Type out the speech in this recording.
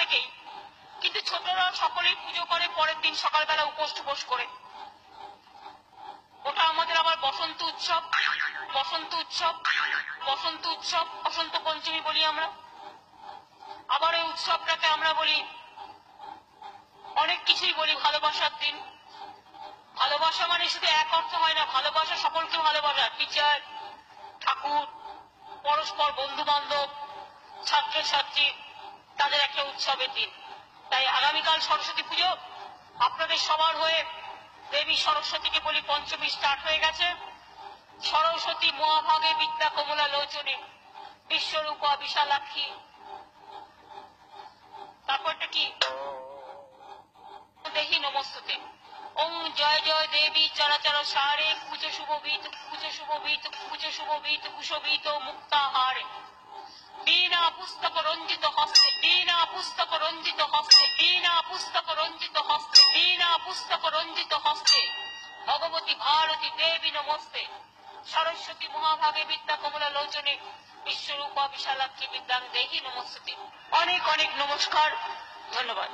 থেকেই, কিন্তু ছোটরা সকলেই পুজো করে পরের দিন সকালবেলা উপোস টুপোস করে। ওটা আমাদের আবার বসন্ত উৎসব, বসন্ত উৎসব, বসন্ত উৎসব, বসন্ত পঞ্চমী বলি আমরা। আবার ওই উৎসবটাকে আমরা বলি অনেক কিছুই বলি, ভালোবাসার দিন। ভালোবাসা মানে শুধু এক অর্থ হয় না, ভালোবাসা সকলকে ভালোবাসা, টিচার, ঠাকুর, পরস্পর বন্ধু বান্ধব, ছাত্রছাত্রী, তাদের একটা উৎসবের দিন। তাই আগামীকাল সরস্বতী পুজো, আপনাদের সবার হয়ে দেবী সরস্বতীকে বলি পঞ্চমী স্টার্ট হয়ে গেছে। সরস্বতী মহাভাগে বিদ্যা কমলা লোচনে বিশ্বরূপা বিশালাক্ষী। তারপরটা কি? দেহি নমস্তুতে। ওং জয় জয় দেবী চরাচর সারে কুচ শুভবিত কুচ শুভবিত কুচ শুভবিত কুশবিত মুক্তাহারে। বীণা পুস্তক রঞ্জিত হস্তে, বীণা পুস্তক রঞ্জিত হস্তে, বীণা পুস্তক রঞ্জিত হস্তে, বীণা পুস্তক রঞ্জিত হস্তে ভগবতী ভারতী দেবী নমস্তে। সরস্বতী মহাভাগে বিদ্যা কমলা লোচনে বিশ্বরূপা বিশালাক্ষী বিদ্যাং দেহি নমস্তুতে। অনেক অনেক নমস্কার, ধন্যবাদ।